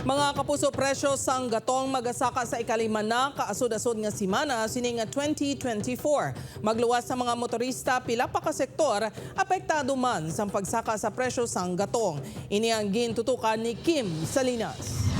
Mga kapuso, presyo sang gatong magasaka sa ikalima na kaasod-asod nga simana sining 2024. Magluwas sa mga motorista pila pa ka sektor apektado man sa pagsaka sa presyo sang gatong. Ini ang gintutukan ni Kim Salinas.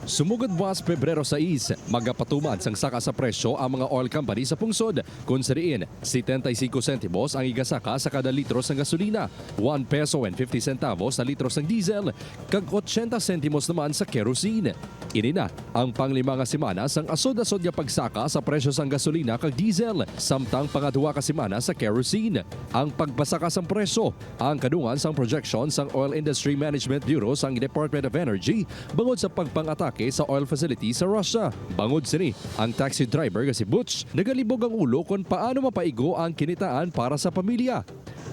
Sumugod buwas Pebrero 6, magapatuman sang saka sa presyo ang mga oil company sa pungsod. Kung sariin, 75 centimos ang igasaka sa kada litro sang gasolina, 1 peso and 50 centavos sa litro sang diesel, kag 80 centimos naman sa kerosene. Ini na ang panglima nga semana sang asod-asod nga pagsaka sa presyo sang gasolina kag diesel, samtang pangadua ka semana sa kerosene. Ang pagbasaka sang presyo, ang kadungan sang projection sang Oil Industry Management Bureau sang Department of Energy bangod sa pagpangatake sa oil facility sa Russia. Bangod sini, ang taxi driver nga si Butch nagalibog ang ulo kung paano mapaigo ang kinitaan para sa pamilya.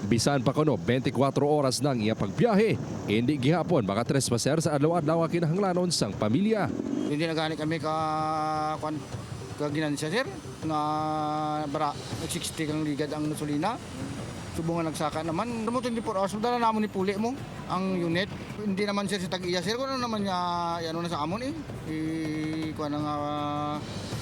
Bisan pa kuno 24 oras nang iya pagbiyahe, hindi gihapon maka trespasser sa adlaw-adlaw nga kinahanglanon sang pamilya. Hindi na gani kami ka ginansya sir nga bara 60 kang ligad ang gasolina. Subungan nagsaka naman, mo 24 hours, madala namon ni puli mo ang unit. Hindi naman sir si tag-iya sir, kung ano naman niya, ano na sa amon kuha na nga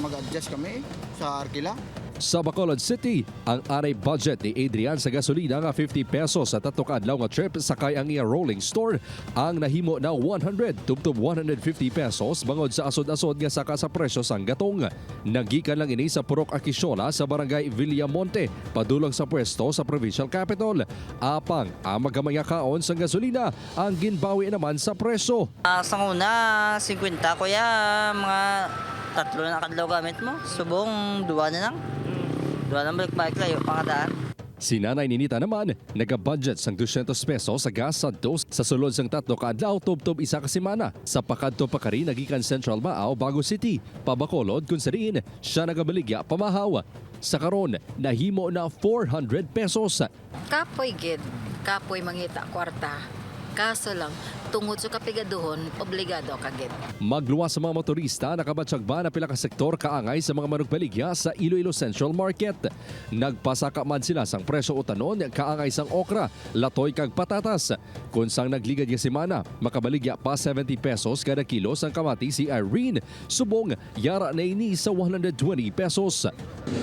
mag-adjust kami sa Arkila. Sa Bacolod City, ang aray budget ni Adrian sa gasolina nga 50 pesos sa tatlong adlaw nga trip sakay ang iya rolling store ang nahimo na 100 tubtob 150 pesos bangod sa asod-asod nga saka sa presyo sang gatong. Nagikan lang ini sa Purok Aquishola sa barangay Villamonte, padulong sa pwesto sa provincial capital. Apang ang magamay nga kaon sang gasolina ang ginbawi naman sa presyo. Sa una, 50 kuya, mga tatlo na kadlaw gamit mo. Subong, duwa na lang. Duwa na balik-balik layo, pangadaan. Si Nanay Ninita naman, nag-budget sang 200 pesos sa gas sa dos sa sulod sang tatlo ka adlaw tubtob isa ka semana. Sa pakadto pa kari nagikan Central Baaw, Bago City, pabakolod kun sariin siya nagabaligya pamahaw. Sa karon, nahimo na 400 pesos. Kapoy gid, kapoy mangita kwarta. Kaso lang, tungod sa kapigaduhon, obligado ka gid. Magluwas sa mga motorista, nakabatsyag ba na pila ka sektor kaangay sa mga manugbaligya sa Iloilo Central Market. Nagpasaka man sila sang presyo utanon kaangay sang okra, latoy kag patatas. Kung sang nagligad nga semana, makabaligya pa 70 pesos kada kilo sang kamati si Irene. Subong, yara na ini sa 120 pesos.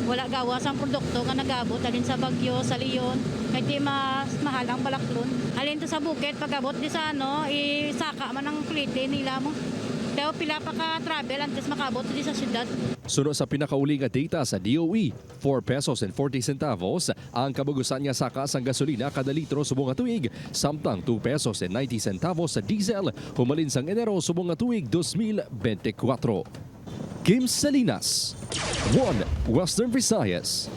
Wala gawas ang produkto nga nagabot alin sa Bagyo, sa Leon, kay di mas mahal ang balaklon. Alin to sa bukid, pagabot di sa isaka man ang klite nila mo. Pero pila pa ka travel antes makabot di sa syudad. Suno sa pinakauli nga data sa DOE, 4 pesos and 40 centavos ang kabugusan nga saka sang gasolina kada litro subong nga tuig, samtang 2 pesos and 90 centavos sa diesel humalin sang Enero subong nga tuig 2024. Kim Salinas, 1 Western Visayas.